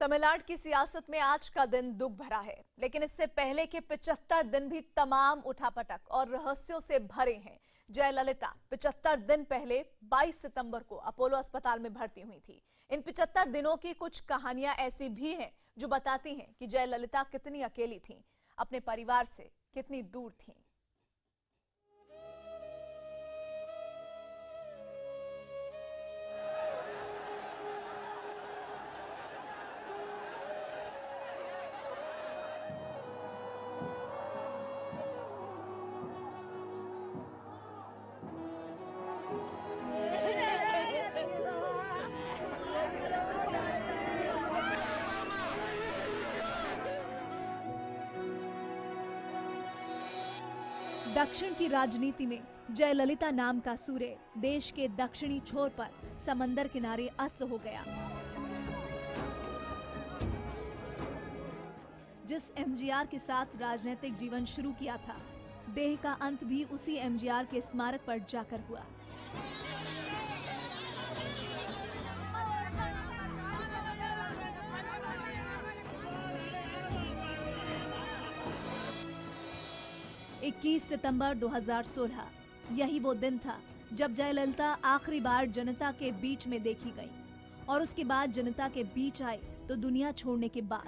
तमिलनाडु की सियासत में आज का दिन दुख भरा है, लेकिन इससे पहले के 75 दिन भी तमाम उठापटक और रहस्यों से भरे हैं। जयललिता 75 दिन पहले 22 सितंबर को अपोलो अस्पताल में भर्ती हुई थी। इन 75 दिनों की कुछ कहानियां ऐसी भी हैं जो बताती हैं कि जयललिता कितनी अकेली थीं, अपने परिवार से कितनी दूर थीं। दक्षिण की राजनीति में जयललिता नाम का सूर्य देश के दक्षिणी छोर पर समंदर किनारे अस्त हो गया। जिस एमजीआर के साथ राजनीतिक जीवन शुरू किया था, देह का अंत भी उसी एमजीआर के स्मारक पर जाकर हुआ। इक्कीस सितंबर 2016 यही वो दिन था जब जयललिता आखिरी बार जनता के बीच में देखी गई, और उसके बाद जनता के बीच आई तो दुनिया छोड़ने के बाद।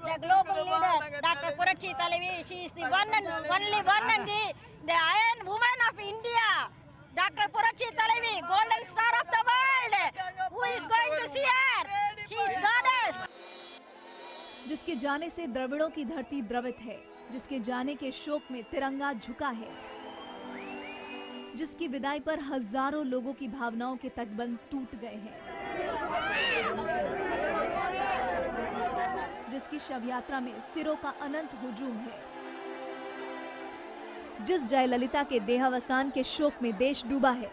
The global leader, Dr. Puratchi Thalaivi, she is the one and only one and the Iron Woman of India. Dr. Puratchi Thalaivi, Golden Star of the world. Who is going to see her? She is goddess. जिसके जाने से द्रविड़ों की धरती द्रवित है, जिसके जाने के शोक में तिरंगा झुका है, जिसकी विदाई पर हजारों लोगों की भावनाओं के तटबंध टूट गए हैं, जिसकी शव यात्रा में सिरों का अनंत हुजूम है, जिस जयललिता के देहावसान के शोक में देश डूबा है,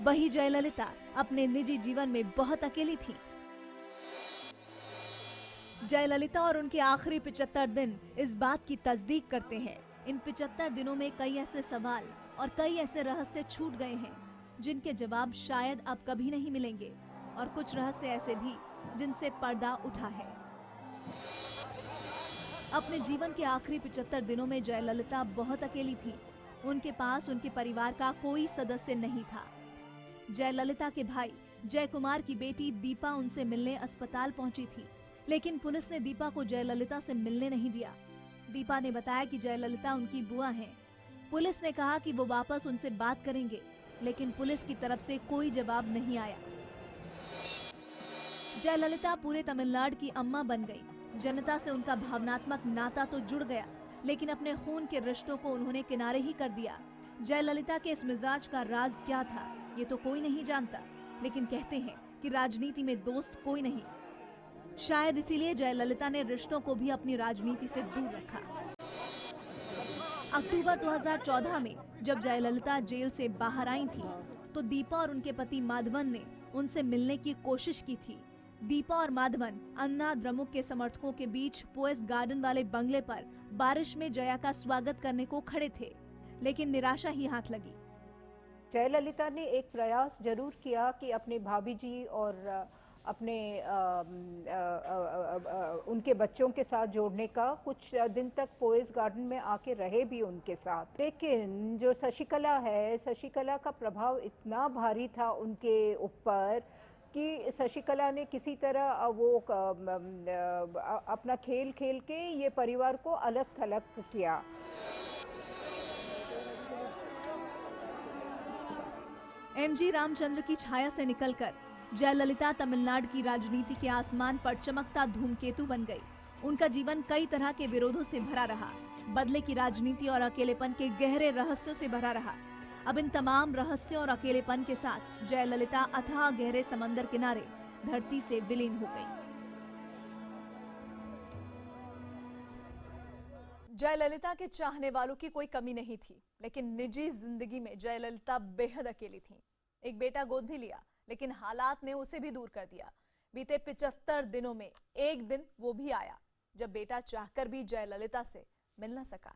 वही जयललिता अपने निजी जीवन में बहुत अकेली थी। जयललिता और उनके आखिरी 75 दिन इस बात की तस्दीक करते हैं। इन 75 दिनों में कई ऐसे सवाल और कई ऐसे रहस्य छूट गए हैं जिनके जवाब शायद अब कभी नहीं मिलेंगे, और कुछ रहस्य ऐसे भी जिनसे पर्दा उठा है। अपने जीवन के आखिरी 75 दिनों में जयललिता बहुत अकेली थी। उनके पास उनके परिवार का कोई सदस्य नहीं था। जयललिता के भाई जय कुमार की बेटी दीपा उनसे मिलने अस्पताल पहुंची थी, लेकिन पुलिस ने दीपा को जयललिता से मिलने नहीं दिया। दीपा ने बताया कि जयललिता उनकी बुआ हैं। पुलिस ने कहा कि वो वापस उनसे बात करेंगे, लेकिन पुलिस की तरफ से कोई जवाब नहीं आया। जयललिता पूरे तमिलनाडु की अम्मा बन गई। जनता से उनका भावनात्मक नाता तो जुड़ गया, लेकिन अपने खून के रिश्तों को उन्होंने किनारे ही कर दिया। जयललिता के इस मिजाज का राज क्या था, ये तो कोई नहीं जानता, लेकिन कहते हैं कि राजनीति में दोस्त कोई नहीं। शायद इसीलिए जयललिता ने रिश्तों को भी अपनी राजनीति से दूर रखा। अक्टूबर 2014 में जब जयललिता जेल से बाहर आई थी, तो दीपा और उनके पति माधवन ने उनसे मिलने की कोशिश की थी। दीपा और माधवन अन्ना द्रमुक के समर्थकों के बीच पोएस गार्डन वाले बंगले पर बारिश में जया का स्वागत करने को खड़े थे, लेकिन निराशा ही हाथ लगी। जयललिता ने एक प्रयास जरूर किया कि अपने भाभी जी और अपने उनके बच्चों के साथ जोड़ने का। कुछ दिन तक पोएस गार्डन में आके रहे भी उनके साथ, लेकिन जो शशिकला है, शशिकला का प्रभाव इतना भारी था उनके ऊपर कि शशिकला ने किसी तरह वो अपना खेल खेल के ये परिवार को अलग थलग किया। एमजी रामचंद्र की छाया से निकलकर जयललिता तमिलनाडु की राजनीति के आसमान पर चमकता धूमकेतु बन गई। उनका जीवन कई तरह के विरोधों से भरा रहा, बदले की राजनीति और अकेलेपन के गहरे रहस्यों से भरा रहा। अब इन तमाम रहस्यों और अकेलेपन के साथ जयललिता अथाह गहरे समंदर किनारे धरती से विलीन हो गई। जयललिता के चाहने वालों की कोई कमी नहीं थी, लेकिन निजी जिंदगी में जयललिता बेहद अकेली थी। एक बेटा गोद भी लिया, लेकिन हालात ने उसे भी दूर कर दिया। बीते 75 दिनों में एक दिन वो भी आया जब बेटा चाहकर भी जयललिता से मिल न सका।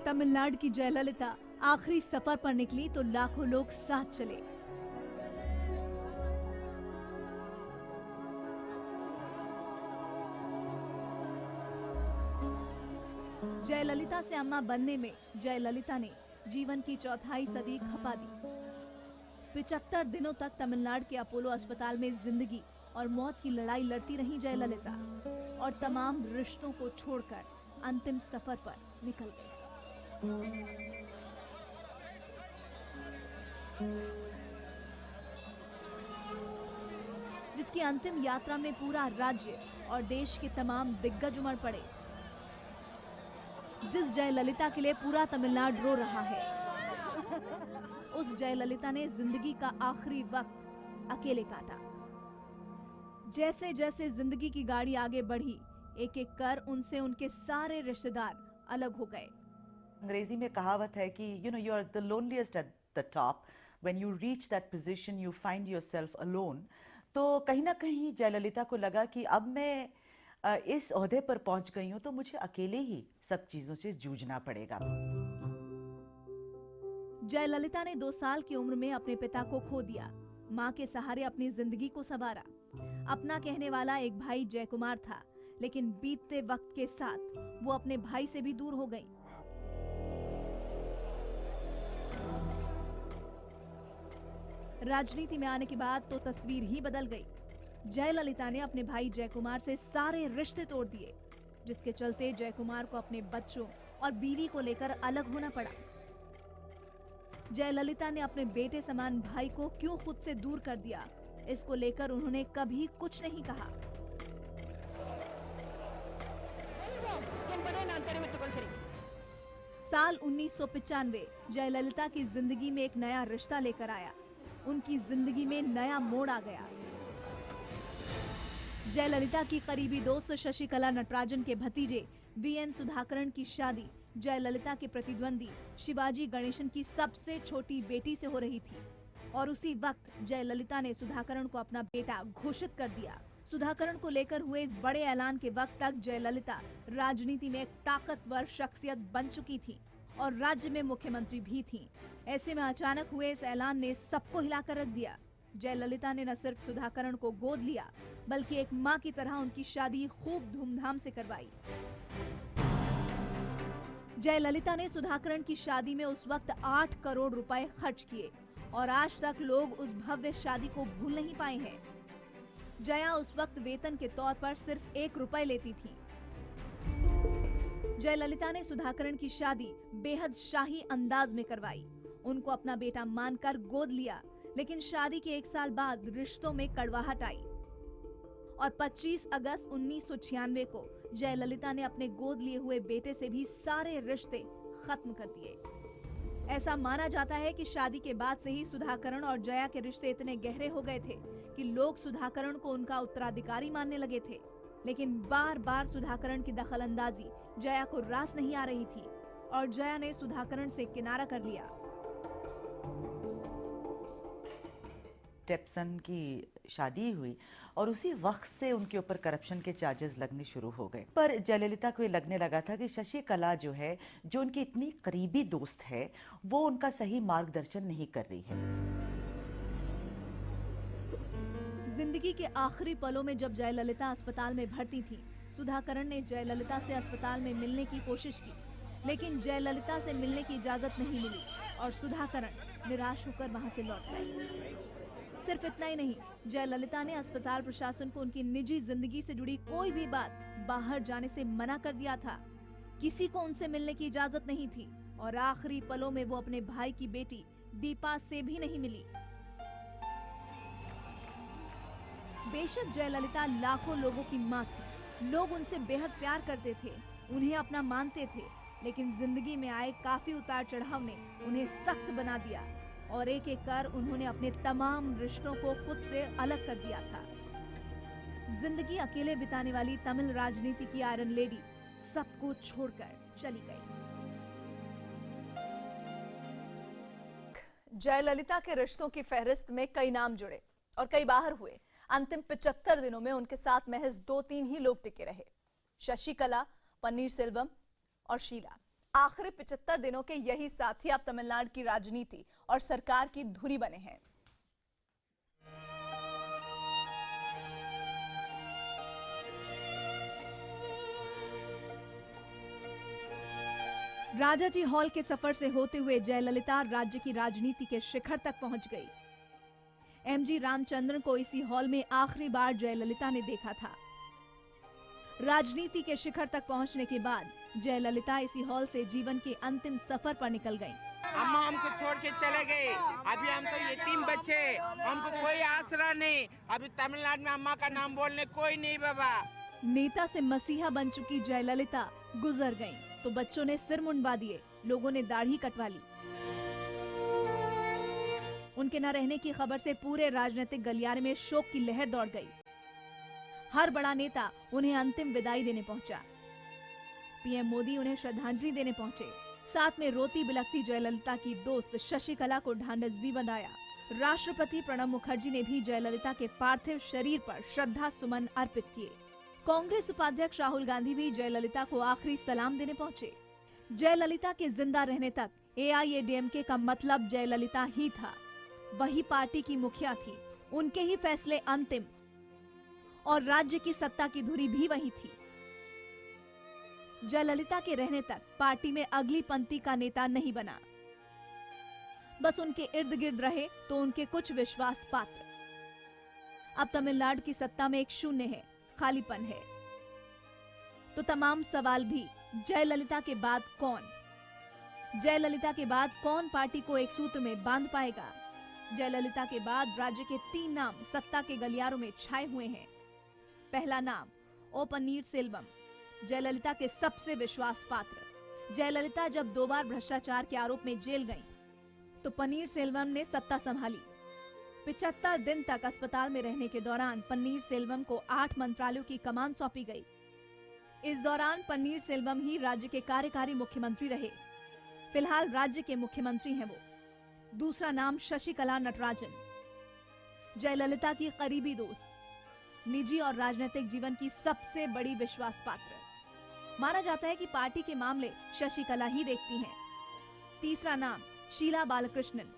तमिलनाडु की जयललिता आखिरी सफर पर निकली तो लाखों लोग साथ चले। जयललिता से अम्मा बनने में जयललिता ने जीवन की चौथाई सदी खपा दी। 75 दिनों तक तमिलनाडु के अपोलो अस्पताल में जिंदगी और मौत की लड़ाई लड़ती रही जयललिता और तमाम रिश्तों को छोड़कर अंतिम सफर पर निकल गई। जिसकी अंतिम यात्रा में पूरा राज्य और देश के तमाम दिग्गज उमड़ पड़े। जिस जयललिता के लिए पूरा तमिलनाडु रो रहा है, उस जयललिता ने जिंदगी का आखिरी वक्त अकेले काटा। जैसे जैसे जिंदगी की गाड़ी आगे बढ़ी, एक एक कर उनसे उनके सारे रिश्तेदार अलग हो गए। अंग्रेजी में कहावत है कि you are the loneliest at the top. When you reach that position, you find yourself alone. तो कहीं ना कहीं जयललिता को लगा कि अब मैं इस ओहदे पर पहुंच गई हूं तो मुझे अकेले ही सब चीजों से जूझना पड़ेगा। जयललिता ने 2 साल की उम्र में अपने पिता को खो दिया। मां के सहारे अपनी जिंदगी को संवारा। अपना कहने वाला एक भाई जय कुमार था, लेकिन बीतते वक्त के साथ वो अपने भाई से भी दूर हो गई। राजनीति में आने के बाद तो तस्वीर ही बदल गई। जयललिता ने अपने भाई जय कुमार से सारे रिश्ते तोड़ दिए, जिसके चलते जय कुमार को अपने बच्चों और बीवी को लेकर अलग होना पड़ा। जयललिता ने अपने बेटे समान भाई को क्यों खुद से दूर कर दिया, इसको लेकर उन्होंने कभी कुछ नहीं कहा। साल 1995 जयललिता की जिंदगी में एक नया रिश्ता लेकर आया। उनकी जिंदगी में नया मोड़ आ गया। जयललिता की करीबी दोस्त शशिकला नटराजन के भतीजे वीएन सुधाकरन की शादी जयललिता के प्रतिद्वंदी शिवाजी गणेशन की सबसे छोटी बेटी से हो रही थी और उसी वक्त जयललिता ने सुधाकरन को अपना बेटा घोषित कर दिया। सुधाकरन को लेकर हुए इस बड़े ऐलान के वक्त तक जयललिता राजनीति में एक ताकतवर शख्सियत बन चुकी थी और राज्य में मुख्यमंत्री भी थीं। ऐसे में अचानक हुए इस ऐलान ने सबको हिलाकर रख दिया। जयललिता ने न सिर्फ सुधाकरन को गोद लिया, बल्कि एक मां की तरह उनकी शादी खूब धूमधाम से करवाई। जयललिता ने सुधाकरन की शादी में उस वक्त 8 करोड़ रुपए खर्च किए और आज तक लोग उस भव्य शादी को भूल नहीं पाए हैं। जया उस वक्त वेतन के तौर पर सिर्फ 1 रुपए लेती थी। जयललिता ने सुधाकरन की शादी बेहद शाही अंदाज में करवाई। उनको अपना बेटा मानकर गोद लिया, लेकिन शादी के 1 साल बाद रिश्तों में कड़वाहट आई और 25 अगस्त 1996 को जयललिता ने अपने गोद लिए हुए बेटे से भी सारे रिश्ते खत्म कर दिए। ऐसा माना जाता है कि शादी के बाद से ही सुधाकरन और जया के रिश्ते इतने गहरे हो गए थे कि लोग सुधाकरन को उनका उत्तराधिकारी मानने लगे थे। लेकिन बार बार सुधाकरन की दखलंदाजी जया को रास नहीं आ रही थी और जया ने सुधाकरन से किनारा कर लिया। स्टेपसन की शादी हुई और उसी वक्त से उनके ऊपर करप्शन के चार्जेस लगने शुरू हो गए। पर जयललिता को ये लगने लगा था कि शशिकला जो है, जो उनकी इतनी करीबी दोस्त है, वो उनका सही मार्गदर्शन नहीं कर रही है। जिंदगी के आखिरी पलों में जब जयललिता अस्पताल में भर्ती थी, सुधाकरन ने जयललिता से अस्पताल में मिलने की कोशिश की, लेकिन जयललिता से मिलने की इजाजत नहीं मिली और सुधाकरन निराश होकर वहां से लौट गए। सिर्फ इतना ही नहीं, जयललिता ने अस्पताल प्रशासन को उनकी निजी जिंदगी से जुड़ी कोई भी बात बाहर जाने से मना कर दिया था। किसी को उनसे मिलने की इजाजत नहीं थी और आखिरी पलों में वो अपने भाई की बेटी दीपा से भी नहीं मिली। बेशक जयललिता लाखों लोगों की मां थी, लोग उनसे बेहद प्यार करते थे, उन्हें अपना मानते थे, लेकिन जिंदगी में आए काफी उतार चढ़ाव ने उन्हें सख्त बना दिया और एक एक कर उन्होंने अपने तमाम रिश्तों को खुद से अलग कर दिया था। जिंदगी अकेले बिताने वाली तमिल राजनीति की आयरन लेडी सबको छोड़कर चली गई। जयललिता के रिश्तों की फहरिस्त में कई नाम जुड़े और कई बाहर हुए। अंतिम 75 दिनों में उनके साथ महज 2-3 ही लोग टिके रहे, शशिकला, पन्नीरसेल्वम और शीला। आखिरी 75 दिनों के यही साथी अब तमिलनाडु की राजनीति और सरकार की धुरी बने हैं। राजाजी हॉल के सफर से होते हुए जयललिता राज्य की राजनीति के शिखर तक पहुंच गई। एमजी रामचंद्रन को इसी हॉल में आखिरी बार जयललिता ने देखा था। राजनीति के शिखर तक पहुंचने के बाद जयललिता इसी हॉल से जीवन के अंतिम सफर पर निकल गईं। अम्मा हमको छोड़ के चले गए। अभी हम तो यतीम बच्चे, हमको कोई आसरा नहीं। अभी तमिलनाडु में अम्मा का नाम बोलने कोई नहीं बाबा। नेता से मसीहा बन चुकी जयललिता गुजर गईं, तो बच्चों ने सिर मुंडवा दिए, लोगों ने दाढ़ी कटवा ली। उनके न रहने की खबर से पूरे राजनीतिक गलियारे में शोक की लहर दौड़ गई। हर बड़ा नेता उन्हें अंतिम विदाई देने पहुंचा। पीएम मोदी उन्हें श्रद्धांजलि देने पहुंचे। साथ में रोती बिलखती जयललिता की दोस्त शशिकला को ढांढस भी बंधाया। राष्ट्रपति प्रणब मुखर्जी ने भी जयललिता के पार्थिव शरीर पर श्रद्धा सुमन अर्पित किए। कांग्रेस उपाध्यक्ष राहुल गांधी भी जयललिता को आखिरी सलाम देने पहुंचे। जयललिता के जिंदा रहने तक एआईएडीएमके का मतलब जयललिता ही था। वही पार्टी की मुखिया थी, उनके ही फैसले अंतिम, और राज्य की सत्ता की धुरी भी वही थी। जयललिता के रहने तक पार्टी में अगली पंक्ति का नेता नहीं बना, बस उनके इर्द गिर्द रहे तो उनके कुछ विश्वास पात्र। अब तमिलनाडु की सत्ता में एक शून्य है, खालीपन है। तो तमाम सवाल भी, जयललिता के बाद कौन? जयललिता के बाद कौन पार्टी को एक सूत्र में बांध पाएगा? जयललिता के बाद राज्य के 3 नाम सत्ता के गलियारों में छाए हुए हैं। पहला नाम ओ पन्नीरसेल्वम, जयललिता के सबसे विश्वास पात्र। जयललिता जब 2 बार भ्रष्टाचार के आरोप में जेल गईं, तो पन्नीरसेल्वम ने सत्ता संभाली। 75 दिन तक अस्पताल में रहने के दौरान पन्नीरसेल्वम को 8 मंत्रालयों की कमान सौंपी गई। इस दौरान पन्नीरसेल्वम ही राज्य के कार्यकारी मुख्यमंत्री रहे। फिलहाल राज्य के मुख्यमंत्री हैं वो। दूसरा नाम शशिकला नटराजन, जयललिता की करीबी दोस्त, निजी और राजनीतिक जीवन की सबसे बड़ी विश्वास पात्र। माना जाता है कि पार्टी के मामले शशिकला ही देखती हैं। तीसरा नाम शीला बालकृष्णन,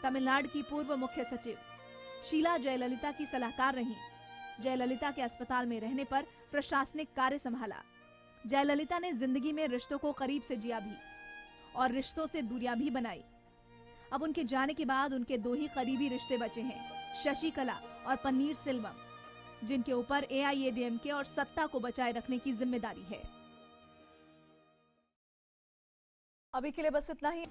तमिलनाडु की पूर्व मुख्य सचिव। शीला जयललिता की सलाहकार रहीं। जयललिता के अस्पताल में रहने पर प्रशासनिक कार्य संभाला। जयललिता ने जिंदगी में रिश्तों को करीब से जिया भी और रिश्तों से दूरियां भी बनाई। अब उनके जाने के बाद उनके 2 ही करीबी रिश्ते बचे हैं, शशिकला और पन्नीरसेल्वम, जिनके ऊपर एआईएडीएमके और सत्ता को बचाए रखने की जिम्मेदारी है। अभी के लिए बस इतना ही।